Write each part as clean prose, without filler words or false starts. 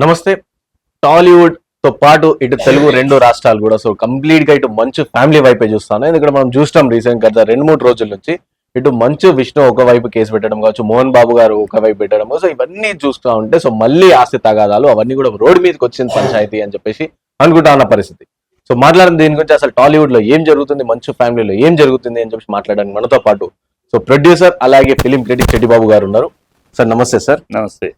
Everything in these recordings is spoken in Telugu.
నమస్తే. టాలీవుడ్ తో పాటు ఇటు తెలుగు రెండు రాష్ట్రాలు కూడా సో కంప్లీట్ గా ఇటు మంచు ఫ్యామిలీ వైపే చూస్తాను. ఎందుకంటే మనం చూస్తాం రీసెంట్ గా 2-3 రోజుల నుంచి ఇటు మంచు విష్ణు ఒకవైపు కేసు పెట్టడం కావచ్చు, మోహన్ బాబు గారు ఒకవైపు పెట్టడం, సో ఇవన్నీ చూస్తూ ఉంటే సో మళ్ళీ ఆస్తి తగాదాలు అవన్నీ కూడా రోడ్డు మీదకి వచ్చింది పంచాయతీ అని చెప్పేసి అనుకుంటా ఉన్న పరిస్థితి. సో మాట్లాడడం దీని గురించి అసలు టాలీవుడ్ లో ఏం జరుగుతుంది, మంచు ఫ్యామిలీలో ఏం జరుగుతుంది అని చెప్పి మాట్లాడడానికి మనతో పాటు సో ప్రొడ్యూసర్ అలాగే ఫిలిం క్రిటిక్ చెట్టిబాబు గారు ఉన్నారు. సార్ నమస్తే. సార్ నమస్తే.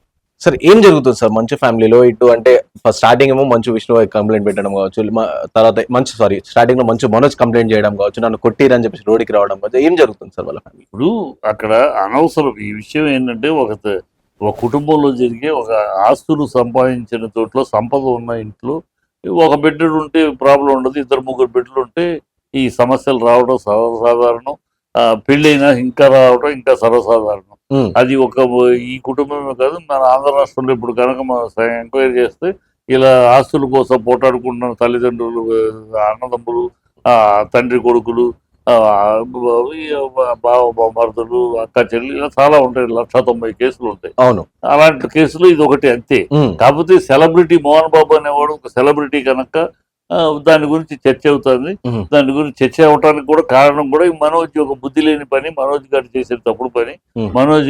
సార్ ఏం జరుగుతుంది సార్ మంచు ఫ్యామిలీలో? ఇటు అంటే స్టార్టింగ్ ఏమో మంచు విష్ణు కంప్లైంట్ పెట్టడం కావచ్చు, తర్వాత స్టార్టింగ్ లో మంచు మనోజ్ కంప్లైంట్ చేయడం కావచ్చు, నన్ను కొట్టిరని చెప్పేసి రోడ్డుకి రావడం కావచ్చు, ఏం జరుగుతుంది సార్ వాళ్ళ ఫ్యామిలీ? ఇప్పుడు అక్కడ అనవసరం ఈ విషయం ఏంటంటే ఒక కుటుంబంలో జరిగే ఒక ఆస్తులు సంపాదించిన చోట్ల సంపద ఉన్న ఇంట్లో ఒక బిడ్డడు ఉంటే ప్రాబ్లం ఉండదు, 2-3 బిడ్డలు ఉంటే ఈ సమస్యలు రావడం సర్వసాధారణం. పెళ్ళైనా ఇంకా రావడం ఇంకా సర్వసాధారణం. అది ఈ కుటుంబమే కాదు, మన ఆంధ్ర రాష్ట్రంలో ఇప్పుడు కనుక మనం ఎంక్వైరీ చేస్తే ఇలా ఆస్తుల కోసం పోటాడుకుంటున్న తల్లిదండ్రులు, అన్నదమ్ములు, తండ్రి కొడుకులు, మరుదులు, అక్క చెల్లి, ఇలా చాలా ఉంటాయి. 190 కేసులు ఉంటాయి. అవును, అలాంటి కేసులు ఇది ఒకటి అంతే. కాకపోతే సెలబ్రిటీ మోహన్ బాబు అనేవాడు ఒక సెలబ్రిటీ కనుక దాని గురించి చర్చ అవుతుంది. దాని గురించి చర్చ అవటానికి కూడా కారణం కూడా మనోజ్ ఒక బుద్ధి లేని పని, మనోజ్ గారు చేసే తప్పుడు పని. మనోజ్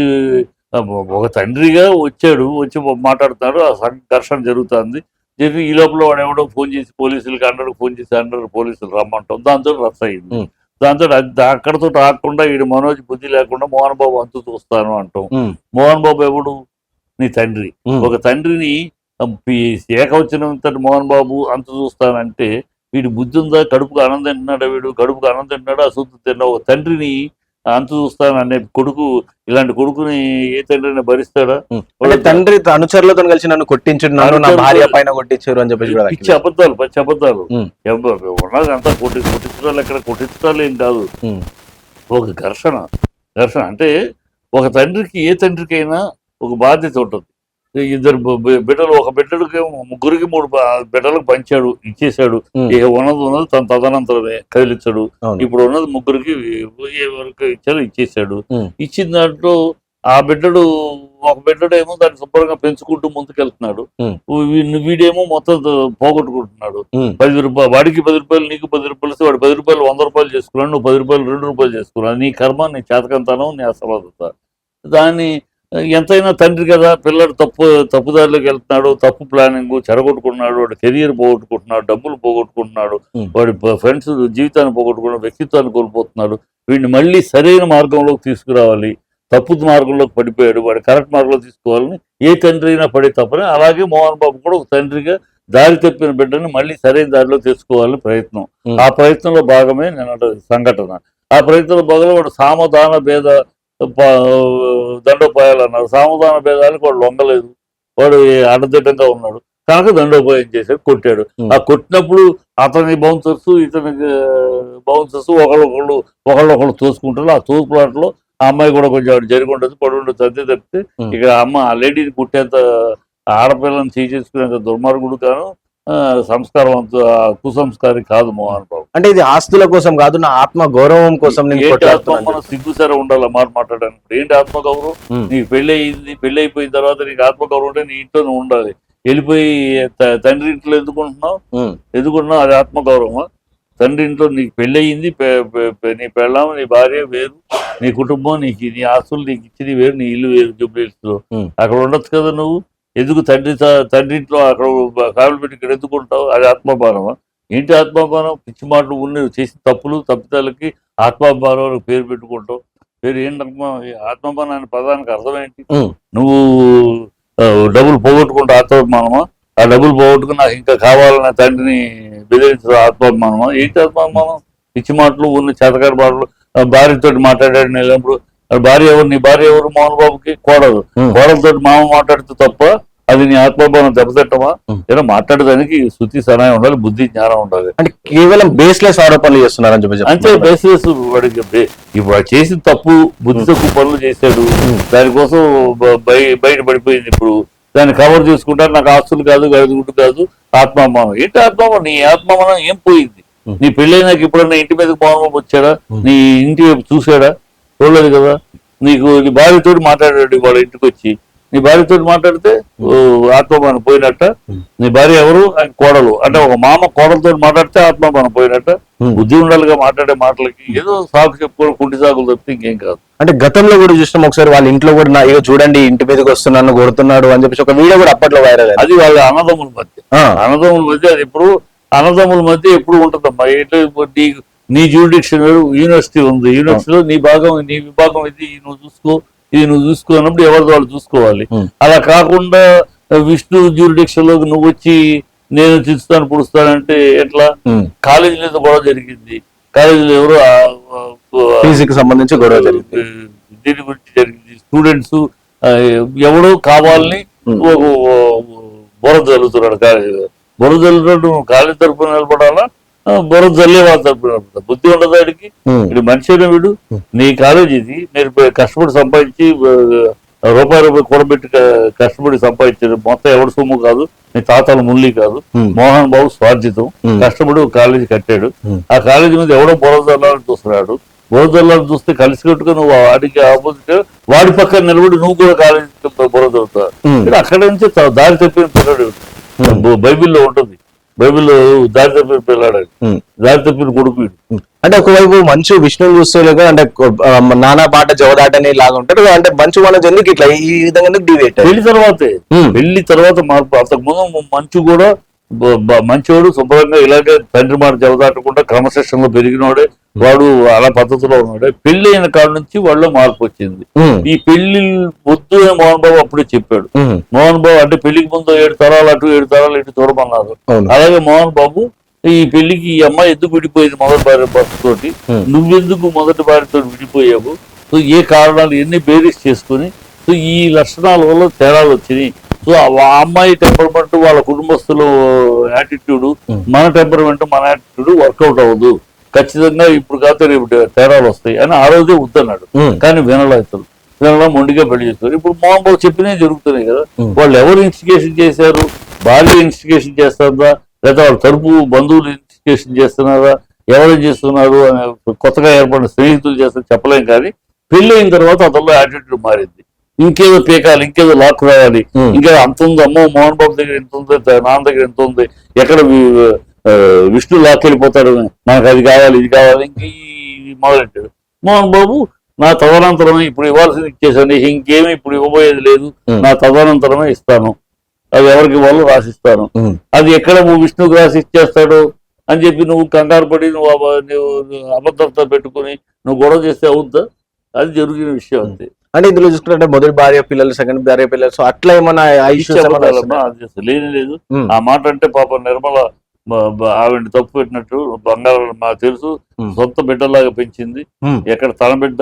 ఒక తండ్రిగా వచ్చి మాట్లాడుతున్నాడు, ఆ ఘర్షణ జరుగుతుంది. ఈ లోపల వాడు ఎవడో ఫోన్ చేసి పోలీసులకి అన్నాడు, పోలీసులు రమ్మంటాం, దాంతో రద్దు అయింది. దాంతో అక్కడతో రాకుండా ఈడు మనోజ్ బుద్ధి లేకుండా మోహన్ బాబు అంతు చూస్తాను అంటాం. మోహన్ బాబు ఎవడు? నీ తండ్రి. ఒక తండ్రిని ఏకవచనంతో మోహన్ బాబు అంత చూస్తానంటే వీడి బుద్ధి ఉందా? కడుపుకు ఆనందం తింటున్నాడా? కడుపుకు ఆనందం తింటున్నాడా? అశుద్ధి తిన్నా? ఒక తండ్రిని అంత చూస్తాను అనే కొడుకు, ఇలాంటి కొడుకుని ఏ తండ్రిని భరిస్తాడా? తండ్రి అనుచరులతో కలిసి నన్ను కొట్టించారు, నా భార్య పైన కొట్టించారు అని చెప్పేసి పిచ్చి అబద్ధాలు ఉన్నది అంతా కొట్టించడాలు. ఎక్కడ కొట్టించడాలు ఏం కాదు, ఒక ఘర్షణ అంటే ఒక తండ్రికి, ఏ తండ్రికైనా ఒక బాధ్యత ఉంటుంది. 2 బిడ్డలు, ఒక బిడ్డడికి 3 బిడ్డలకు పంచాడు, ఇచ్చేసాడు. ఉన్నది తన తదనంతరమే కదిలించాడు. ఇప్పుడు ఉన్నది 3కి వరకు ఇచ్చేసాడు. ఇచ్చిన దాంట్లో ఆ బిడ్డడు, ఒక బిడ్డడేమో దాన్ని శుభ్రంగా పెంచుకుంటూ ముందుకెళ్తున్నాడు. వీడేమో మొత్తం పోగొట్టుకుంటున్నాడు. 10 రూపాయలు వాడికి 10 రూపాయలు, నీకు 10 రూపాయలు ఇస్తే వాడు 10 రూపాయలు 100 రూపాయలు చేసుకున్నాడు, నువ్వు 10 రూపాయలు 2 రూపాయలు చేసుకున్నాడు. నీ కర్మ, నీ చేతకంతనం, నీ అసమర్థత. దాన్ని ఎంతైనా తండ్రి కదా, పిల్లడు తప్పుదారిలోకి వెళ్తున్నాడు, తప్పు ప్లానింగ్, చెడగొట్టుకున్నాడు, వాడు కెరియర్ పోగొట్టుకుంటున్నాడు, డబ్బులు పోగొట్టుకుంటున్నాడు, వాడి ఫ్రెండ్స్ జీవితాన్ని పోగొట్టుకున్నాడు, వ్యక్తిత్వాన్ని కోల్పోతున్నాడు. వీడిని మళ్ళీ సరైన మార్గంలోకి తీసుకురావాలి. తప్పు మార్గంలోకి పడిపోయాడు, వాడు కరెక్ట్ మార్గంలో తీసుకోవాలని ఏ తండ్రి అయినా పడే తప్పని, అలాగే మోహన్ బాబు కూడా ఒక తండ్రిగా దారి తప్పిన బిడ్డని మళ్ళీ సరైన దారిలో తీసుకోవాలని ప్రయత్నం. ఆ ప్రయత్నంలో భాగమే నేను సంఘటన. ఆ ప్రయత్నంలో భాగంలో వాడు సామధాన భేద దండోపాయాలు అన్నారు. సామధాన భేదాలకు వాడు లొంగలేదు, వాడు అడ్డదిడ్డంగా ఉన్నాడు కనుక దండోపాయం చేశాడు, కొట్టాడు. ఆ కొట్టినప్పుడు అతని బౌన్సర్స్, ఇతనికి బౌన్సర్స్ ఒకళ్ళొకళ్ళు తోసుకుంటారు. ఆ తోసుకులాటలో ఆ అమ్మాయి కూడా కొంచెం జరిగి ఉండదు, పడి ఉండదు. అంతే తప్పితే ఇక ఆ లేడీని కుట్టేంత, ఆడపిల్లని చేసుకునేంత దుర్మార్గుడు కాను, కుసంస్కారి కాదు మోహన్ బాబు. అంటే ఇది ఆస్తుల కోసం కాదు, నా ఆత్మ గౌరవం కోసం. మనం సిగ్గుసారా ఉండాలి మాట్లాడడానికి. ఏంటి ఆత్మగౌరవం? నీకు పెళ్లి అయిపోయిన తర్వాత నీకు ఆత్మగౌరవం ఉంటే నీ ఇంట్లో నువ్వు ఉండాలి. వెళ్ళిపోయి తండ్రి ఇంట్లో ఎందుకుంటున్నావు? అది ఆత్మగౌరవమా? తండ్రి ఇంట్లో నీకు పెళ్లి అయ్యింది, నీ పెళ్ళాం, నీ భార్య వేరు, నీ కుటుంబం, నీ ఆస్తులు నీకు ఇచ్చింది వేరు, నీ ఇల్లు వేరు. జూబ్లీహిల్స్ లో అక్కడ ఉండొచ్చు కదా నువ్వు. ఎందుకు తండ్రి ఇంట్లో అక్కడ ఫ్యామిలీ పెట్టి ఇక్కడ ఎందుకుంటావు? అది ఆత్మాభిమానమా? ఏంటి ఆత్మాభిమానం? పిచ్చి మాటలు నువ్వు చేసిన తప్పుదాలకి ఆత్మాభిమానం పేరు పెట్టుకుంటావు. పేరు ఏంటమ్మా? ఆత్మాభిమానం అనే పదానికి అర్థం ఏంటి? నువ్వు డబ్బులు పోగొట్టుకుంటా ఆత్మాభిమానమా? ఆ డబ్బులు పోగొట్టుకుని నాకు ఇంకా కావాలన్న తండ్రిని బెదిరించడం ఆత్మాభిమానమా? ఏంటి ఆత్మాభిమానం? పిచ్చి మాటలు, చేతకారి మాటలు. భార్యతో మాట్లాడాడు నేను. భార్య ఎవరు? నీ భార్య ఎవరు? మోహన్ బాబుకి కోడలతో మామ మాట్లాడితే తప్ప అది నీ ఆత్మభావం దెబ్బతిట్టమా? ఏదో మాట్లాడడానికి శృతి సహాయం ఉండాలి, బుద్ధి జ్ఞానం ఉండాలి. అంటే కేవలం బేస్లెస్ ఆరోపణలు చేస్తున్నారని చెప్పి అంతే. బేస్లెస్ వాడికి ఇప్పుడు చేసిన తప్పు, బుద్ధి తక్కువ పనులు చేశాడు, దానికోసం బయట పడిపోయింది. ఇప్పుడు దాన్ని కవర్ చేసుకుంటారు. నాకు ఆస్తులు కాదు, గడుగుడ్డు కాదు, ఆత్మాభిమానం. ఏంటి ఆత్మాభిమానం? నీ ఆత్మాభిమానం ఏం పోయింది? నీ పెళ్ళైనాక ఎప్పుడన్నా ఇంటి మీదకి మోహన్ బాబు వచ్చాడా? నీ ఇంటి వైపు చూసాడా? చూడలేదు కదా. నీకు నీ భార్యతో మాట్లాడాడు వాళ్ళ ఇంటికి వచ్చి, నీ భార్యతో మాట్లాడితే ఆత్మబానం పోయినట్ట. నీ భార్య ఎవరు? ఆయన కోడలు. అంటే ఒక మామ కోడలతో మాట్లాడితే ఆత్మబానం పోయినట్ట. బుద్ధి ఉండాలిగా మాట్లాడే మాటలకి. ఏదో సాకు చెప్పుకోవడం, కుంటి సాకులు తప్పితే ఇంకేం కాదు. అంటే గతంలో కూడా చూసినాం ఒకసారి వాళ్ళ ఇంట్లో కూడా నా ఇక చూడండి ఇంటి మీదకి వస్తున్నాను కొడుతున్నాడు అని చెప్పేసి ఒక వీడియో కూడా అప్పట్లో వైరల్. అది వాళ్ళ అన్నదమ్ముల మధ్య. అన్నదమ్ముల మధ్య అది ఎప్పుడు అన్నదమ్ముల మధ్య ఎప్పుడు ఉంటుందమ్మా. నీ జ్యూరిడిక్షన్ యూనివర్సిటీ ఉంది, యూనివర్సిటీలో నీ విభాగం ఇది నువ్వు చూసుకో అన్నప్పుడు ఎవరిది వాళ్ళు చూసుకోవాలి. అలా కాకుండా విష్ణు జ్యూరిడిక్షన్ లోకి నువ్వు వచ్చి నేను తిస్తాను పుడుస్తానంటే ఎట్లా? కాలేజీలో ఏదో గొడవ జరిగింది, కాలేజీలో ఎవరు ఫీజుకి సంబంధించి గొడవ జరిగింది, దీని గురించి జరిగింది. స్టూడెంట్స్ ఎవడో కావాలని బురద జల్లుతున్నాడు. బురద జల్లుతున్నాడు. నువ్వు కాలేజీ తరపున నిలబడాలా, బురద జల్లే వాళ్ళ తరపున నిలబడతా? బుద్ధి ఉండదు వాడికి. వీడు మనిషి అయినా వీడు. నీ కాలేజీ ఇది, మీరు కష్టపడి సంపాదించి రూపాయి కూడబెట్టి కష్టపడి సంపాదించారు. మొత్తం ఎవరి సొమ్ము కాదు, నీ తాతల ముల్లి కాదు. మోహన్ బాబు స్వార్జితం కష్టపడి ఒక కాలేజీ కట్టాడు. ఆ కాలేజీ మీద ఎవడో బురద జల్లాలని చూస్తున్నాడు. బురద జల్లాలని చూస్తే కలిసి కట్టుకుని నువ్వు వాడికి ఆపోజిట్ వాడి పక్కన నిలబడి నువ్వు కూడా కాలేజీ బురద చదువుతావు. అక్కడి నుంచి దారి తప్పిన పిల్లడు. బైబిల్లో ఉంటుంది, బైబిల్లో దారి తప్పిన పిల్లాడు, దారి తప్పిన కొడుకు. అంటే ఒకవైపు మంచు విష్ణువు చూస్తే అంటే నానా పాట జవదాటని లాగా ఉంటాడు. అంటే మంచు మన ఎందుకు ఇట్లా ఈ విధంగా డివేట్ పెళ్లి తర్వాత మార్పు. అంతకుముందు మంచు కూడా మంచివాడు, శుభ్రంగా ఇలాగే తండ్రి మాట జవదాటకుండా క్రమశిక్షణలో పెరిగినోడే, వాడు అలా పద్ధతిలో ఉన్నాడే. పెళ్లి అయిన కాడ నుంచి వాళ్ళలో మార్పు వచ్చింది. ఈ పెళ్లి వద్దు అని మోహన్ బాబు అప్పుడే చెప్పాడు. మోహన్ బాబు అంటే పెళ్లికి ముందు 7 తరాలు అటు 7 తరాలు ఇటు చూడమన్నారు. అలాగే మోహన్ బాబు ఈ పెళ్లికి ఈ అమ్మాయి ఎందుకు విడిపోయింది మొదటి భార్య భర్తతోటి, నువ్వెందుకు మొదటి భార్యతో విడిపోయావు, సో ఏ కారణాలు ఎన్ని బేరీస్ చేసుకుని, సో ఈ లక్షణాల వల్ల తేడాలు వచ్చినాయి. సో ఆ అమ్మాయి టెంపర్మెంట్, వాళ్ళ కుటుంబస్తుల యాటిట్యూడ్, మన టెంపర్మెంట్ మన యాటిట్యూడ్ వర్కౌట్ అవ్వదు. ఖచ్చితంగా ఇప్పుడు కాదు రేపు తేడాలు వస్తాయి అని ఆ రోజే వద్దన్నాడు. కానీ వినలా మొండిగా పెళ్లి చేస్తారు. ఇప్పుడు మోహన్ బాబు చెప్పినే జరుగుతున్నాయి కదా. వాళ్ళు ఎవరు ఇన్స్టిగేషన్ చేశారు? భార్య ఇన్స్టిగేషన్ చేస్తారా, లేదా వాళ్ళ తరపు బంధువులు ఇన్స్టిగేషన్ చేస్తున్నారా, ఎవరు చేస్తున్నారు అని కొత్తగా ఏర్పడిన స్నేహితులు చేస్తారు చెప్పలేం. కానీ పెళ్లి అయిన తర్వాత అతనిలో యాటిట్యూడ్ మారింది. ఇంకేదో పీకాలి, ఇంకేదో లాక్ రావాలి, ఇంకేదో అంత ఉంది, అమ్మో మోహన్ బాబు దగ్గర ఎంత ఉంది, నాన్న దగ్గర ఎంత ఉంది, ఎక్కడ విష్ణు లాక్ వెళ్ళిపోతాడు, నాకు అది కావాలి ఇది కావాలి, ఇంక మొదలెట్టాడు. మోహన్ బాబు నా తదనంతరమే ఇప్పుడు ఇవ్వాల్సింది ఇచ్చేసాను, ఇంకేమీ ఇప్పుడు ఇవ్వబోయేది లేదు, నా తదనంతరమే ఇస్తాను, అది ఎవరికి ఇవ్వాలో రాసిస్తాను. అది ఎక్కడ నువ్వు విష్ణుకు రాసి ఇచ్చేస్తాడు అని చెప్పి నువ్వు కంగారు పడి నువ్వు అబద్ధంతో పెట్టుకుని నువ్వు గొడవ చేస్తే అవుద్దా? అది జరిగిన విషయం అంతే. అంటే ఇందులో చూసుకుంటే మొదటి భార్య పిల్లలు, సెకండ్ భార్య పిల్లలు, సో అట్లా ఏమన్నా లేని లేదు. ఆ మాట అంటే పాపం నిర్మల ఆవిడ తప్పు పెట్టినట్టు. బంగారం మాకు తెలుసు, సొంత బిడ్డలాగా పెంచింది. ఎక్కడ తన బిడ్డ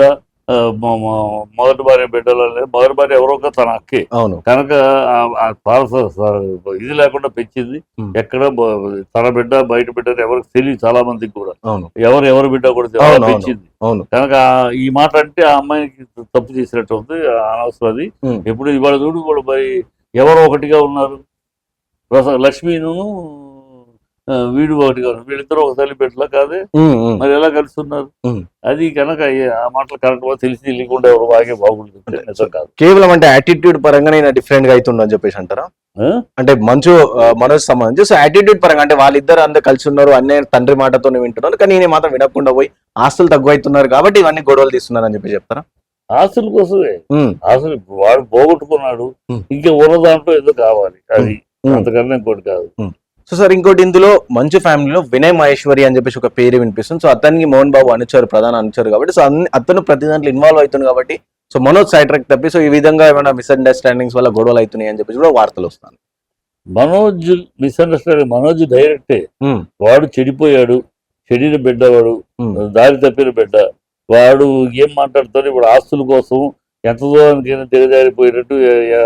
మొదటి భార్య బిడ్డలో మొదటి భార్య ఎవరో తన అక్కే కనుక ఇది లేకుండా పెంచింది. ఎక్కడ తన బిడ్డ బయట బిడ్డ ఎవరికి తెలియదు, చాలా మందికి కూడా ఎవరి బిడ్డ కూడా పెంచింది. కనుక ఈ మాట అంటే ఆ అమ్మాయికి తప్పు చేసినట్టు ఉంది, అనవసరం. అది ఎప్పుడు ఇవాళ చూడు కూడా మరి ఎవరో ఒకటిగా ఉన్నారు. లక్ష్మీను వీడు ఒకటిగా ఉన్నారు, వీళ్ళిద్దరూ ఒక తల్లి బిడ్డలా కాదే, మరి ఎలా కలుస్తున్నారు? అది కనుక ఆ మాటలు కరెక్ట్ గా తెలిసి తెలియకుండా ఎవరు బాగా బాగుంటుంది. నిజం కాదు. కేవలం అంటే యాటిట్యూడ్ పరంగానే డిఫరెంట్ గా అవుతుందని చెప్పేసి అంటారా? అంటే మంచు మనోజ్ సంబంధించి సో యాటిట్యూడ్ పరంగా అంటే వాళ్ళిద్దరు అందరు కలిసి ఉన్నారు, అన్నయ్య తండ్రి మాటతోనే వింటున్నారు, కానీ నేను మాత్రం వినకుండా పోయి ఆస్తులు తక్కువ అవుతున్నారు కాబట్టి ఇవన్నీ గొడవలు తీస్తున్నారు అని చెప్పి చెప్తారా? ఆస్తుల కోసమే. ఆస్తులు వాడు పోగొట్టుకున్నాడు, ఇంకా ఉన్న దాంట్లో ఏదో కావాలి, అది అంతకన్నా ఇంకోటి కాదు. సో సార్ ఇంకోటి ఇందులో మంచు ఫ్యామిలీలో వినయ్ మహేశ్వరి అని చెప్పేసి ఒక పేరు వినిపిస్తుంది. సో అతనికి మోహన్ బాబు అనుచారు, ప్రధాన అనుచారు కాబట్టి సో అతను ప్రతి దాంట్లో ఇన్వాల్వ్ అవుతుంది కాబట్టి సో మనోజ్ సైడ్ ట్రాక్ తప్పి సో ఈ విధంగా ఏమైనా మిస్అండర్స్టాండింగ్స్ వల్ల గొడవలు అవుతున్నాయి అని చెప్పేసి కూడా వార్తలు వస్తాను. మనోజ్ మిస్అండర్స్టాండింగ్, మనోజ్ డైరెక్టే. వాడు చెడిపోయాడు, చెడిన బిడ్డ, వాడు దారి తప్పిన బిడ్డ. వాడు ఏం మాట్లాడతాడు ఇప్పుడు ఆస్తుల కోసం ఎంత దూరానికైనా దిగజారిపోయినట్టు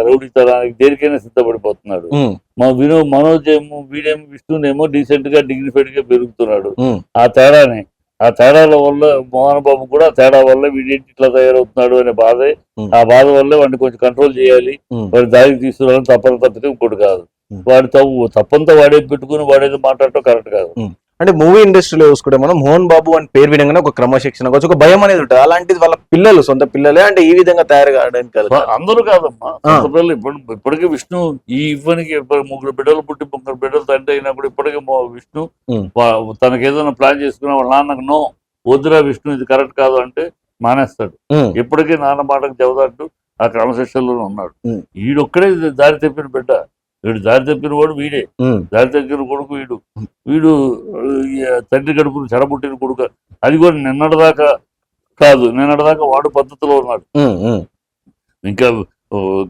రౌడీతనానికి దేనికైనా సిద్ధపడిపోతున్నాడు. మనోజ్ ఏమో వీడేమో విష్ణునేమో డీసెంట్ గా డిగ్నిఫైడ్ గా పెరుగుతున్నాడు. ఆ తేడానే, ఆ తేడాల వల్ల మోహన్ బాబు కూడా తేడా వల్ల వీడేంటి ఇట్లా తయారవుతున్నాడు అనే బాధే. ఆ బాధ వల్లే వాడిని కొంచెం కంట్రోల్ చేయాలి, వాడి దారికి తీసుకురావాలని తప్పని తప్పితే ఇంకోటి కాదు. వాడి తప్పంతా వాడే పెట్టుకుని వాడేదో మాట్లాడటం కరెక్ట్ కాదు. అంటే మూవీ ఇండస్ట్రీలో చూసుకుంటే మనం మోహన్ బాబు అని పేరు వినగానే ఒక క్రమశిక్షణ కావచ్చు, ఒక భయం అనేది ఉంటుంది. అలాంటిది వాళ్ళ పిల్లలు సొంత పిల్లలే అంటే ఈ విధంగా తయారు కావడానికి కదా. అందరూ కాదమ్మా, సొంత పిల్లలు ఇప్పటికీ విష్ణు ఈ ఇవ్వనికి 3 బిడ్డలు పుట్టి 3 బిడ్డలు తండ్రి అయినప్పుడు ఇప్పటికీ విష్ణు తనకి ఏదైనా ప్లాన్ చేసుకున్నా వాళ్ళ నాన్నకు నో వద్దురా విష్ణు ఇది కరెక్ట్ కాదు అంటే మానేస్తాడు. ఇప్పటికీ నాన్న మాటకు చెబుతాడు, ఆ క్రమశిక్షణలోనే ఉన్నాడు. ఈడొక్కడే దారి తప్పిన బిడ్డ, వీడు దారి తప్పిన వాడు వీడే, దారి తప్పిన కొడుకు వీడు తండ్రి కడుపును చెడబుట్టిన కొడుకు. అది కూడా నిన్నటిదాకా కాదు, నిన్నటిదాకా వాడు పద్ధతిలో ఉన్నాడు. ఇంకా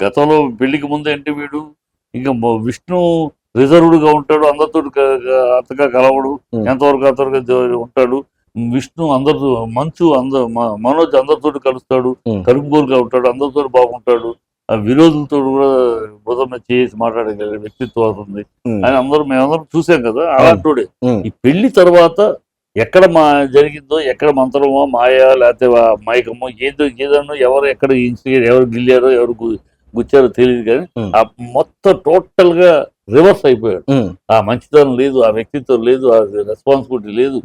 గతంలో పెళ్లికి ముందు ఏంటి వీడు ఇంకా విష్ణు రిజర్వ్డ్ గా ఉంటాడు, అందరితో అంతగా కలవడు, ఎంతవరకు అంతవరకు ఉంటాడు. విష్ణు అందరితో మనోజ్ అందరితో కలుస్తాడు, కలుపుకోలుగా ఉంటాడు, అందరితో బాగుంటాడు, ఆ విరోధులతో కూడా బుధం చేసి మాట్లాడగలిగే వ్యక్తిత్వం అవుతుంది అని మేమందరం చూసాం కదా. అలాంటి ఈ పెళ్లి తర్వాత ఎక్కడ జరిగిందో, ఎక్కడ మంత్రమో మాయా లేకపోతే మైకమో ఏదన్నా ఎవరు ఎక్కడ ఎవరు గిల్లారో ఎవరు గుచ్చారో తెలియదు, కానీ ఆ మొత్తం టోటల్ గా రివర్స్ అయిపోయాడు. ఆ మంచితనం లేదు, ఆ వ్యక్తిత్వం లేదు, ఆ రెస్పాన్సిబిలిటీ లేదు,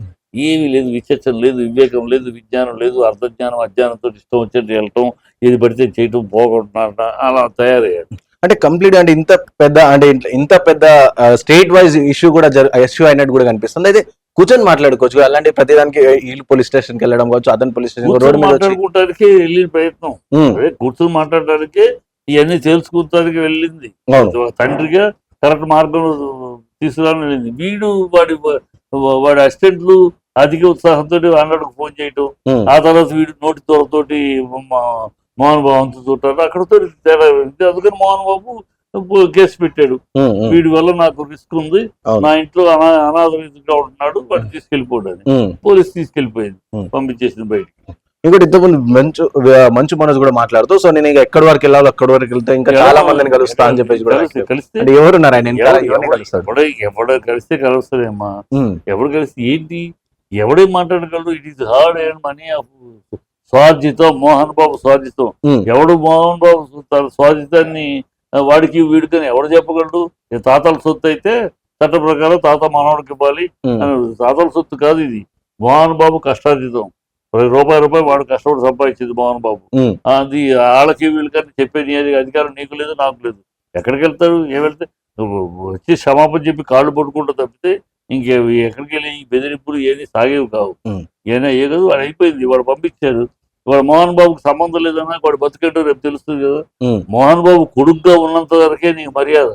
ఏమీ లేదు, విచక్షణ లేదు, వివేకం లేదు, విజ్ఞానం లేదు, అర్ధజ్ఞానం అజ్ఞానంతో ఇష్టం వచ్చేది వెళ్ళటం, ఏది పడితే చేయటం, పోగొట్టున్నారట, అలా తయారయ్యాడు. అంటే కంప్లీట్ అంటే ఇంత పెద్ద స్టేట్ వైజ్ ఇష్యూ కూడా ఇష్యూ అయినట్టు కూడా కనిపిస్తుంది. అయితే కూర్చొని మాట్లాడుకోవచ్చు అలాంటి ప్రతిదానికి వీళ్ళు పోలీస్ స్టేషన్ కి వెళ్ళడం కావచ్చు, అతను పోలీస్ స్టేషన్ మాట్లాడుకోవడానికి వెళ్ళిన ప్రయత్నం, కూర్చొని మాట్లాడడానికి ఇవన్నీ తెలుసుకుంటానికి వెళ్ళింది, తండ్రిగా కరెక్ట్ మార్గంలో తీసుకురావడం వెళ్ళింది. వీడు వాడి అసిస్టెంట్లు అధిక ఉత్సాహంతో అన్నట్టుకు ఫోన్ చేయటం, ఆ తర్వాత వీడు నోటి తోటి మోహన్ బాబు అంత చూడారు, అక్కడతో తేడా. అందుకని మోహన్ బాబు కేసు పెట్టాడు. వీడి వల్ల నాకు రిస్క్ ఉంది, నా ఇంట్లో అనాథ రీతిగా ఉంటున్నాడు, వాడు తీసుకెళ్లిపోయాడు, పోలీసు తీసుకెళ్లిపోయింది, పంపించేసింది బయటికి. ఇంకోటి ఇంతకుముందు మంచు మనోజ్ కూడా మాట్లాడుతూ, సో నేను ఇంకా ఎక్కడి వరకు వెళ్ళాలో అక్కడి వరకు వెళ్తే ఇంకా చాలా మందిని కలుస్తా అని చెప్పేసి కూడా కలిస్తే ఎవరున్నారు ఆయన ఎవడ కలిస్తే కలుస్తాడేమ్మా, ఎవడు కలిస్తే ఏంటి, ఎవడేం మాట్లాడగలడు. It is hard and money of స్వార్జితం, మోహన్ బాబు స్వార్జితం. ఎవడు మోహన్ బాబు స్వార్జితాన్ని వాడికి వీడికని ఎవడు చెప్పగలడు. తాతల సొత్తు అయితే చట్ట ప్రకారం తాత మనవడికి ఇవ్వాలి, తాతల సొత్తు కాదు ఇది, మోహన్ బాబు కష్టార్జితం. రూపాయి వాడు కష్టపడి సంపాదించింది మోహన్ బాబు. అది వాళ్ళకి వీళ్ళకని చెప్పేది అధికారం నీకు లేదు, నాకు లేదు. ఎక్కడికి వెళ్తారు, వెళ్తే వచ్చి క్షమాపణ చెప్పి కాళ్ళు పట్టుకుంటూ తప్పితే ఇంకే ఎక్కడికి వెళ్ళి ఈ బెదిరింపులు ఏది సాగేవి కావు. ఏనా ఏ కదా వాడు అయిపోయింది, వాడు పంపించారు. వాడు మోహన్ బాబుకి సంబంధం లేదన్నా వాడు బతికేటో రేపు తెలుస్తుంది కదా. మోహన్ బాబు కొడుకుగా ఉన్నంత వరకే నీకు మర్యాద.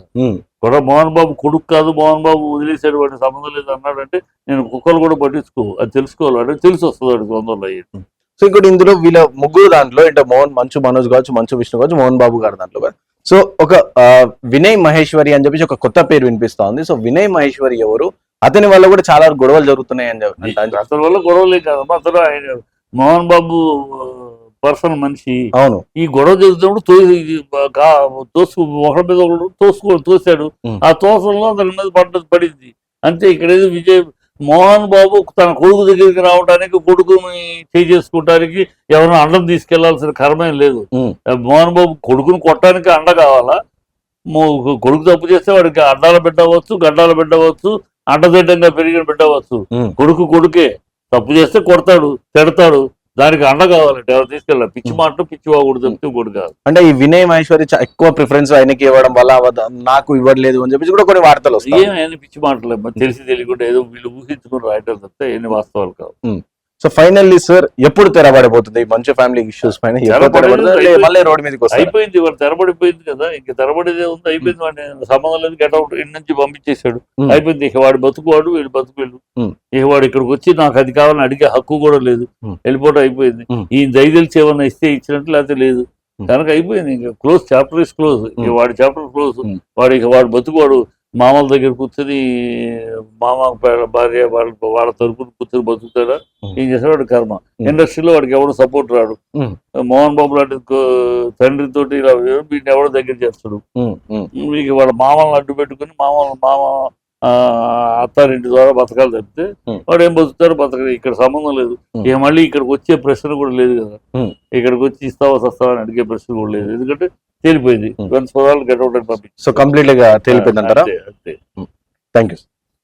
కూడా మోహన్ బాబు కొడుకు కాదు, మోహన్ బాబు వదిలేసాడు, వాడికి సంబంధం లేదు అన్నాడంటే నేను కుక్కలు కూడా పట్టించుకో, అది తెలుసుకోవాలి, అంటే తెలిసి వస్తుంది వాడికి తొందరలో అయ్యేది. సో ఇంకోటి ఇందులో వీళ్ళ ముగ్గురు దాంట్లో అంటే మంచు మనోజ్ కావచ్చు, మంచు విష్ణు కావచ్చు, మోహన్ బాబు గారు దాంట్లో సో ఒక వినయ్ మహేశ్వరి అని చెప్పేసి ఒక కొత్త పేరు వినిపిస్తా ఉంది. సో వినయ్ మహేశ్వరి ఎవరు, అతని వల్ల కూడా చాలా గొడవలు జరుగుతున్నాయి అని చెప్పి. అతని వల్ల గొడవలే కాదమ్మా, అతను ఆయన మోహన్ బాబు పర్సనల్ మనిషి. అవును, ఈ గొడవ జరుగుతున్నప్పుడు ఒకరి మీద ఒకడు తోసాడు, ఆ తోసంలో అతని మీద పడింది అంతే. ఇక్కడ విజయ్ మోహన్ బాబు తన కొడుకు దగ్గరికి రావడానికి, కొడుకుని చేసుకోవడానికి ఎవరైనా అండం తీసుకెళ్లాల్సిన కర్మేం లేదు. మోహన్ బాబు కొడుకుని కొట్టడానికి అండ కావాలా? కొడుకు తప్పు చేస్తే వాడికి అడ్డాల బిడ్డ అవ్వచ్చు, గడ్డాల బిడ్డ అవ్వచ్చు, అడ్డదిడ్డంగా పెరిగిన బిడ్డ అవ్వచ్చు. కొడుకే తప్పు చేస్తే కొడతాడు, తిడతాడు, దానికి అండ కావాలంటే ఎవరు తీసుకెళ్ళాలి. పిచ్చి మాట పిచ్చి వాగుడు చెప్తే కూడా కాదు. అంటే ఈ వినయ్ మహేశ్వరి ఎక్కువ ప్రిఫరెన్స్ ఆయనకి ఇవ్వడం వల్ల నాకు ఇవ్వట్లేదు అని చెప్పేసి కూడా కొన్ని వార్తలు వస్తాయి. ఏమైనా పిచ్చి మాటలు తెలిసి తెలియకుండా ఏదో వీళ్ళు ఊహించుకుని రాయటం తప్పితే ఎన్ని వాస్తవాలు కావు. సో ఫైనల్లీ సార్ ఎప్పుడు తెరబడిపోతుంది మంచి ఫ్యామిలీ ఇష్యూస్ పైన? మళ్ళీ రోడ్ మీదకి అయిపోయింది, వాడు తెరబడిపోయింది కదా, ఇంక తెరబడిదే ఉంది, అయిపోయింది. వాడిని సంబంధం లేదు, గెటౌట్ ఇంటి నుంచి పంపించేశాడు, అయిపోయింది. ఇక వాడు బతుకువాడు, వీళ్ళు బతుకులు. ఇక వాడు ఇక్కడికి వచ్చి నాకు అది కావాలని అడిగే హక్కు కూడా లేదు, వెళ్ళిపోవడం అయిపోయింది. ఈ దయదలిచి ఏమన్నా ఇస్తే ఇచ్చినట్టు, లేకపోతే లేదు, కనుక అయిపోయింది. ఇంకా క్లోజ్, చాప్టర్ ఇస్ క్లోజ్. ఇక వాడి చాప్టర్ క్లోజ్. వాడు బతుకువాడు మామల దగ్గర కూర్చొని మామ భార్య వాళ్ళ తరపున కూర్చొని బతుకుతాడా? ఏం చేస్తాడు కర్మ. ఇండస్ట్రీలో వాడికి ఎవడు సపోర్ట్ రాడు. మోహన్ బాబు లాంటి తండ్రితోటి వీటిని ఎవడో దగ్గర చేస్తాడు. మీకు వాళ్ళ మామలను అడ్డు పెట్టుకుని మామ అత్తారింటి ద్వారా బతకాలి తప్పితే వాడు ఏం బతుకుతారో బతకదు. ఇక్కడ సంబంధం లేదు. ఇక మళ్ళీ ఇక్కడికి వచ్చే ప్రశ్న కూడా లేదు కదా. ఇక్కడికి వచ్చి ఇస్తావా సస్తావా అని అడిగే ప్రశ్న కూడా లేదు, ఎందుకంటే తేలిపోయింది. 20 పదాలు గెట్ అవుట్ అని పంపించి. సో కంప్లీట్ గా తేలిపోయింది అంటారా? Thank you.